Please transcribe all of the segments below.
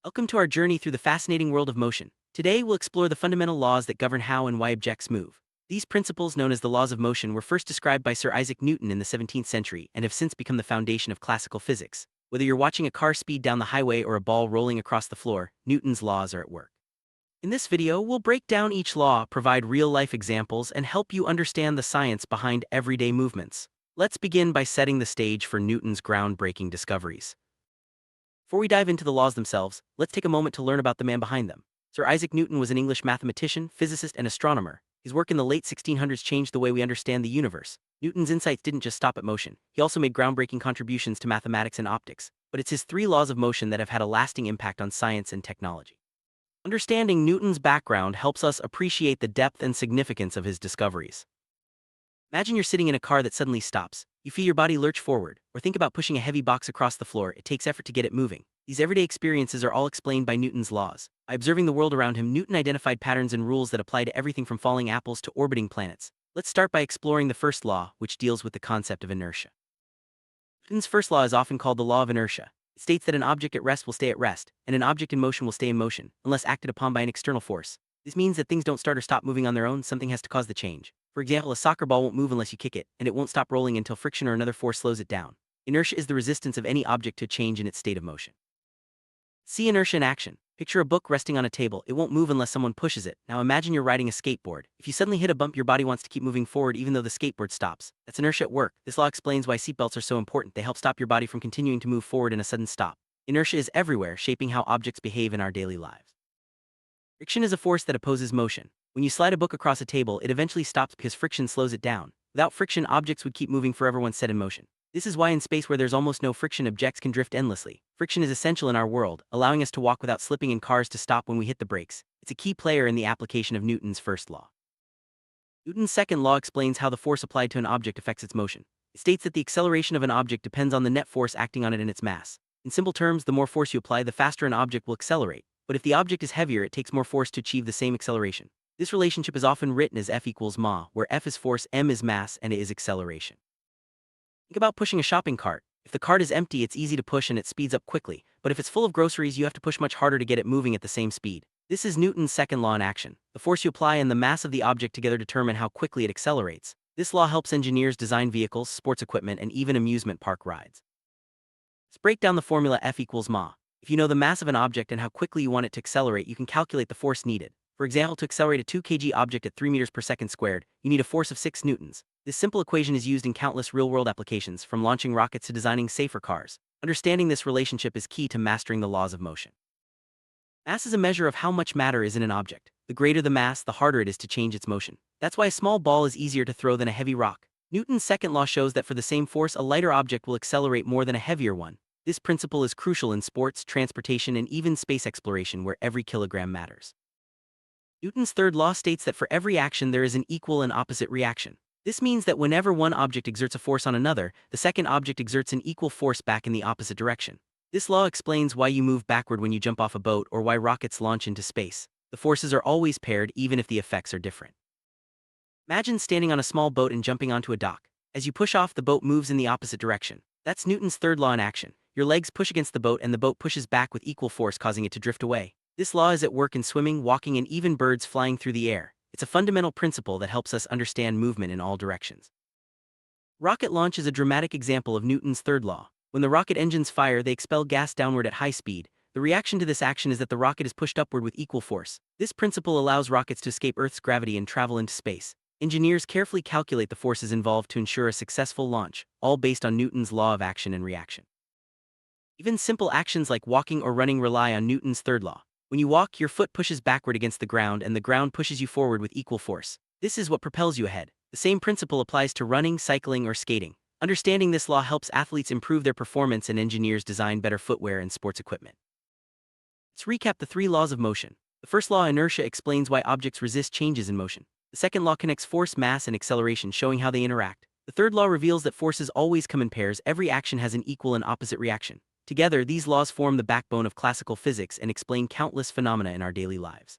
Welcome to our journey through the fascinating world of motion. Today, we'll explore the fundamental laws that govern how and why objects move. These principles, known as the laws of motion, were first described by Sir Isaac Newton in the 17th century and have since become the foundation of classical physics. Whether you're watching a car speed down the highway or a ball rolling across the floor, Newton's laws are at work. In this video, we'll break down each law, provide real-life examples, and help you understand the science behind everyday movements. Let's begin by setting the stage for Newton's groundbreaking discoveries. Before we dive into the laws themselves, let's take a moment to learn about the man behind them. Sir Isaac Newton was an English mathematician, physicist, and astronomer. His work in the late 1600s changed the way we understand the universe. Newton's insights didn't just stop at motion. He also made groundbreaking contributions to mathematics and optics. But it's his three laws of motion that have had a lasting impact on science and technology. Understanding Newton's background helps us appreciate the depth and significance of his discoveries. Imagine you're sitting in a car that suddenly stops. You feel your body lurch forward, or think about pushing a heavy box across the floor. It takes effort to get it moving. These everyday experiences are all explained by Newton's laws. By observing the world around him, Newton identified patterns and rules that apply to everything from falling apples to orbiting planets. Let's start by exploring the first law, which deals with the concept of inertia. Newton's first law is often called the law of inertia. It states that an object at rest will stay at rest, and an object in motion will stay in motion, unless acted upon by an external force. This means that things don't start or stop moving on their own. Something has to cause the change. For example, a soccer ball won't move unless you kick it, and it won't stop rolling until friction or another force slows it down. Inertia is the resistance of any object to change in its state of motion. See inertia in action. Picture a book resting on a table. It won't move unless someone pushes it. Now imagine you're riding a skateboard. If you suddenly hit a bump, your body wants to keep moving forward even though the skateboard stops. That's inertia at work. This law explains why seatbelts are so important. They help stop your body from continuing to move forward in a sudden stop. Inertia is everywhere, shaping how objects behave in our daily lives. Friction is a force that opposes motion. When you slide a book across a table, it eventually stops because friction slows it down. Without friction, objects would keep moving forever once set in motion. This is why in space where there's almost no friction, objects can drift endlessly. Friction is essential in our world, allowing us to walk without slipping and cars to stop when we hit the brakes. It's a key player in the application of Newton's first law. Newton's second law explains how the force applied to an object affects its motion. It states that the acceleration of an object depends on the net force acting on it and its mass. In simple terms, the more force you apply, the faster an object will accelerate. But if the object is heavier, it takes more force to achieve the same acceleration. This relationship is often written as F equals ma, where F is force, m is mass, and a is acceleration. Think about pushing a shopping cart. If the cart is empty, it's easy to push and it speeds up quickly, but if it's full of groceries, you have to push much harder to get it moving at the same speed. This is Newton's second law in action. The force you apply and the mass of the object together determine how quickly it accelerates. This law helps engineers design vehicles, sports equipment, and even amusement park rides. Let's break down the formula F equals ma. If you know the mass of an object and how quickly you want it to accelerate, you can calculate the force needed. For example, to accelerate a 2 kg object at 3 meters per second squared, you need a force of 6 newtons. This simple equation is used in countless real-world applications, from launching rockets to designing safer cars. Understanding this relationship is key to mastering the laws of motion. Mass is a measure of how much matter is in an object. The greater the mass, the harder it is to change its motion. That's why a small ball is easier to throw than a heavy rock. Newton's second law shows that for the same force, a lighter object will accelerate more than a heavier one. This principle is crucial in sports, transportation, and even space exploration, where every kilogram matters. Newton's third law states that for every action there is an equal and opposite reaction. This means that whenever one object exerts a force on another, the second object exerts an equal force back in the opposite direction. This law explains why you move backward when you jump off a boat or why rockets launch into space. The forces are always paired, even if the effects are different. Imagine standing on a small boat and jumping onto a dock. As you push off, the boat moves in the opposite direction. That's Newton's third law in action. Your legs push against the boat and the boat pushes back with equal force, causing it to drift away. This law is at work in swimming, walking, and even birds flying through the air. It's a fundamental principle that helps us understand movement in all directions. Rocket launch is a dramatic example of Newton's third law. When the rocket engines fire, they expel gas downward at high speed. The reaction to this action is that the rocket is pushed upward with equal force. This principle allows rockets to escape Earth's gravity and travel into space. Engineers carefully calculate the forces involved to ensure a successful launch, all based on Newton's law of action and reaction. Even simple actions like walking or running rely on Newton's third law. When you walk, your foot pushes backward against the ground and the ground pushes you forward with equal force. This is what propels you ahead. The same principle applies to running, cycling, or skating. Understanding this law helps athletes improve their performance and engineers design better footwear and sports equipment. Let's recap the three laws of motion. The first law, inertia, explains why objects resist changes in motion. The second law connects force, mass, and acceleration, showing how they interact. The third law reveals that forces always come in pairs. Every action has an equal and opposite reaction. Together, these laws form the backbone of classical physics and explain countless phenomena in our daily lives.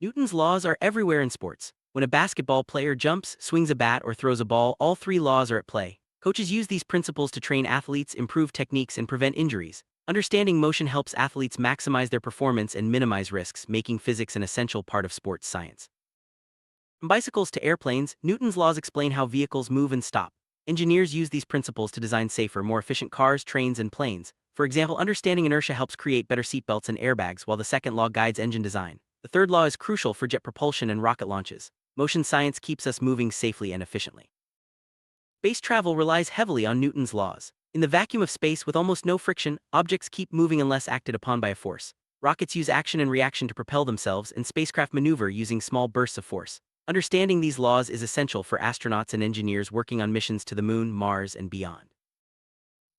Newton's laws are everywhere in sports. When a basketball player jumps, swings a bat, or throws a ball, all three laws are at play. Coaches use these principles to train athletes, improve techniques, and prevent injuries. Understanding motion helps athletes maximize their performance and minimize risks, making physics an essential part of sports science. From bicycles to airplanes, Newton's laws explain how vehicles move and stop. Engineers use these principles to design safer, more efficient cars, trains, and planes. For example, understanding inertia helps create better seatbelts and airbags, while the second law guides engine design. The third law is crucial for jet propulsion and rocket launches. Motion science keeps us moving safely and efficiently. Space travel relies heavily on Newton's laws. In the vacuum of space with almost no friction, objects keep moving unless acted upon by a force. Rockets use action and reaction to propel themselves, and spacecraft maneuver using small bursts of force. Understanding these laws is essential for astronauts and engineers working on missions to the Moon, Mars, and beyond.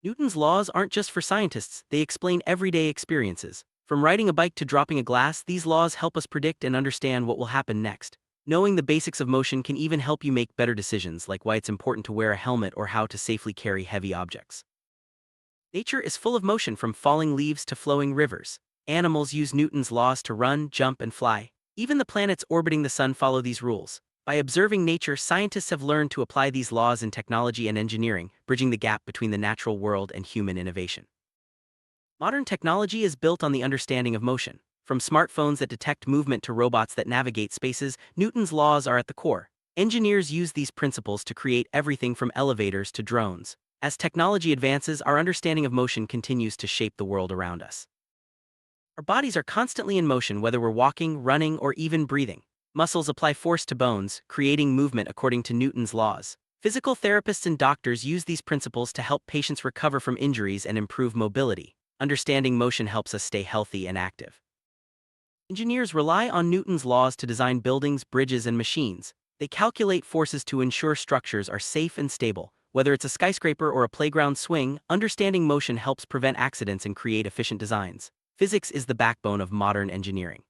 Newton's laws aren't just for scientists, they explain everyday experiences. From riding a bike to dropping a glass, these laws help us predict and understand what will happen next. Knowing the basics of motion can even help you make better decisions, like why it's important to wear a helmet or how to safely carry heavy objects. Nature is full of motion, from falling leaves to flowing rivers. Animals use Newton's laws to run, jump, and fly. Even the planets orbiting the sun follow these rules. By observing nature, scientists have learned to apply these laws in technology and engineering, bridging the gap between the natural world and human innovation. Modern technology is built on the understanding of motion. From smartphones that detect movement to robots that navigate spaces, Newton's laws are at the core. Engineers use these principles to create everything from elevators to drones. As technology advances, our understanding of motion continues to shape the world around us. Our bodies are constantly in motion, whether we're walking, running, or even breathing. Muscles apply force to bones, creating movement according to Newton's laws. Physical therapists and doctors use these principles to help patients recover from injuries and improve mobility. Understanding motion helps us stay healthy and active. Engineers rely on Newton's laws to design buildings, bridges, and machines. They calculate forces to ensure structures are safe and stable. Whether it's a skyscraper or a playground swing, understanding motion helps prevent accidents and create efficient designs. Physics is the backbone of modern engineering.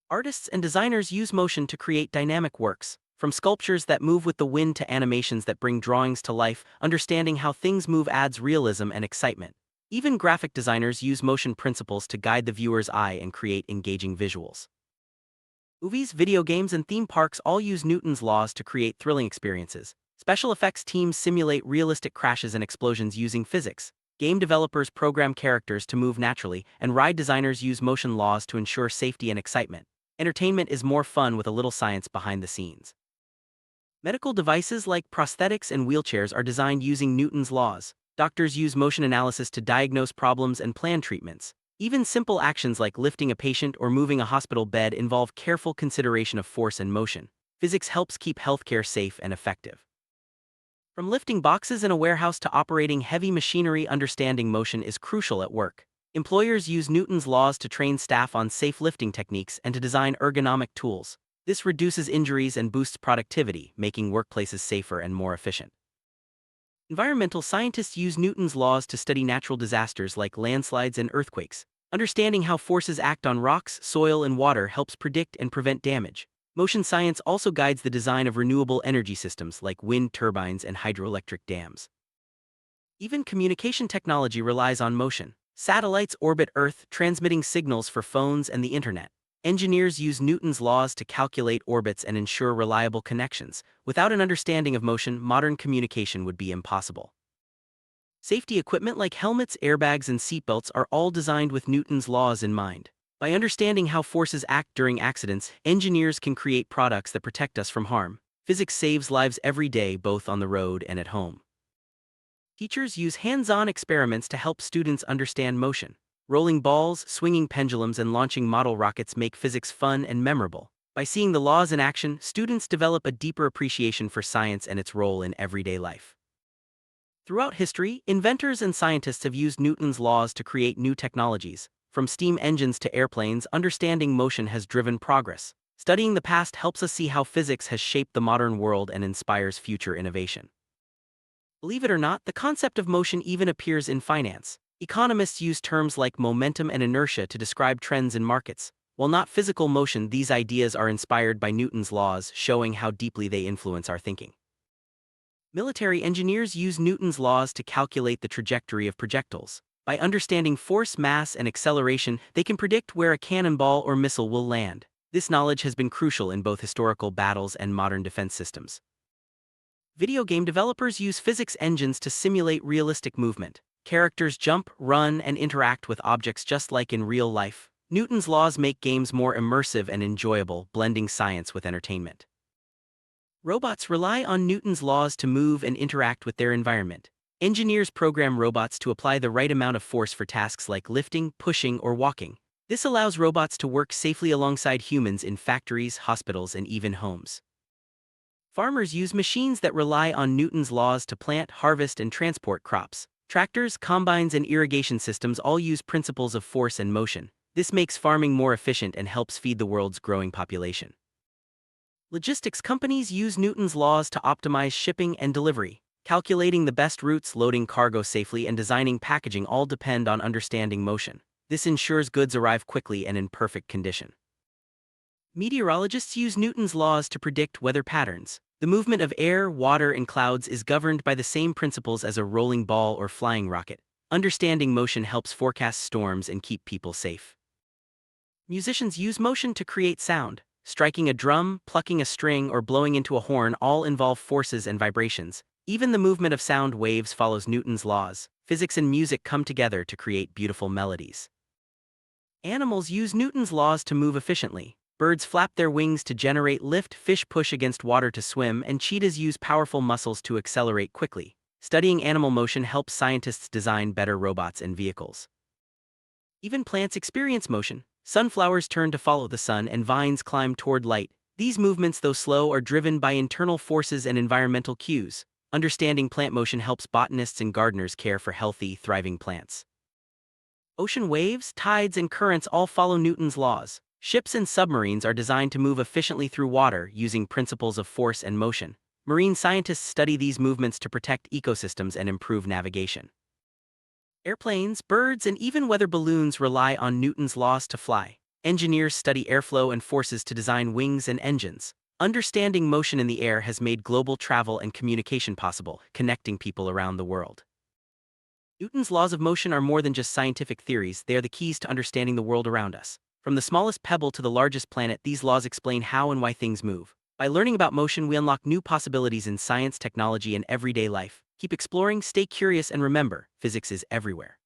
Artists and designers use motion to create dynamic works. From sculptures that move with the wind to animations that bring drawings to life, understanding how things move adds realism and excitement. Even graphic designers use motion principles to guide the viewer's eye and create engaging visuals. Movies, video games, and theme parks all use Newton's laws to create thrilling experiences. Special effects teams simulate realistic crashes and explosions using physics. Game developers program characters to move naturally, and ride designers use motion laws to ensure safety and excitement. Entertainment is more fun with a little science behind the scenes. Medical devices like prosthetics and wheelchairs are designed using Newton's laws. Doctors use motion analysis to diagnose problems and plan treatments. Even simple actions like lifting a patient or moving a hospital bed involve careful consideration of force and motion. Physics helps keep healthcare safe and effective. From lifting boxes in a warehouse to operating heavy machinery, understanding motion is crucial at work. Employers use Newton's laws to train staff on safe lifting techniques and to design ergonomic tools. This reduces injuries and boosts productivity, making workplaces safer and more efficient. Environmental scientists use Newton's laws to study natural disasters like landslides and earthquakes. Understanding how forces act on rocks, soil, and water helps predict and prevent damage. Motion science also guides the design of renewable energy systems like wind turbines and hydroelectric dams. Even communication technology relies on motion. Satellites orbit Earth, transmitting signals for phones and the internet. Engineers use Newton's laws to calculate orbits and ensure reliable connections. Without an understanding of motion, modern communication would be impossible. Safety equipment like helmets, airbags, and seatbelts are all designed with Newton's laws in mind. By understanding how forces act during accidents, engineers can create products that protect us from harm. Physics saves lives every day, both on the road and at home. Teachers use hands-on experiments to help students understand motion. Rolling balls, swinging pendulums, and launching model rockets make physics fun and memorable. By seeing the laws in action, students develop a deeper appreciation for science and its role in everyday life. Throughout history, inventors and scientists have used Newton's laws to create new technologies. From steam engines to airplanes, understanding motion has driven progress. Studying the past helps us see how physics has shaped the modern world and inspires future innovation. Believe it or not, the concept of motion even appears in finance. Economists use terms like momentum and inertia to describe trends in markets. While not physical motion, these ideas are inspired by Newton's laws, showing how deeply they influence our thinking. Military engineers use Newton's laws to calculate the trajectory of projectiles. By understanding force, mass, and acceleration, they can predict where a cannonball or missile will land. This knowledge has been crucial in both historical battles and modern defense systems. Video game developers use physics engines to simulate realistic movement. Characters jump, run, and interact with objects just like in real life. Newton's laws make games more immersive and enjoyable, blending science with entertainment. Robots rely on Newton's laws to move and interact with their environment. Engineers program robots to apply the right amount of force for tasks like lifting, pushing, or walking. This allows robots to work safely alongside humans in factories, hospitals, and even homes. Farmers use machines that rely on Newton's laws to plant, harvest, and transport crops. Tractors, combines, and irrigation systems all use principles of force and motion. This makes farming more efficient and helps feed the world's growing population. Logistics companies use Newton's laws to optimize shipping and delivery. Calculating the best routes, loading cargo safely, and designing packaging all depend on understanding motion. This ensures goods arrive quickly and in perfect condition. Meteorologists use Newton's laws to predict weather patterns. The movement of air, water, and clouds is governed by the same principles as a rolling ball or flying rocket. Understanding motion helps forecast storms and keep people safe. Musicians use motion to create sound. Striking a drum, plucking a string, or blowing into a horn all involve forces and vibrations. Even the movement of sound waves follows Newton's laws. Physics and music come together to create beautiful melodies. Animals use Newton's laws to move efficiently. Birds flap their wings to generate lift, fish push against water to swim, and cheetahs use powerful muscles to accelerate quickly. Studying animal motion helps scientists design better robots and vehicles. Even plants experience motion. Sunflowers turn to follow the sun and vines climb toward light. These movements, though slow, are driven by internal forces and environmental cues. Understanding plant motion helps botanists and gardeners care for healthy, thriving plants. Ocean waves, tides, and currents all follow Newton's laws. Ships and submarines are designed to move efficiently through water using principles of force and motion. Marine scientists study these movements to protect ecosystems and improve navigation. Airplanes, birds, and even weather balloons rely on Newton's laws to fly. Engineers study airflow and forces to design wings and engines. Understanding motion in the air has made global travel and communication possible, connecting people around the world. Newton's laws of motion are more than just scientific theories, they are the keys to understanding the world around us. From the smallest pebble to the largest planet, these laws explain how and why things move. By learning about motion, we unlock new possibilities in science, technology, and everyday life. Keep exploring, stay curious, and remember, physics is everywhere.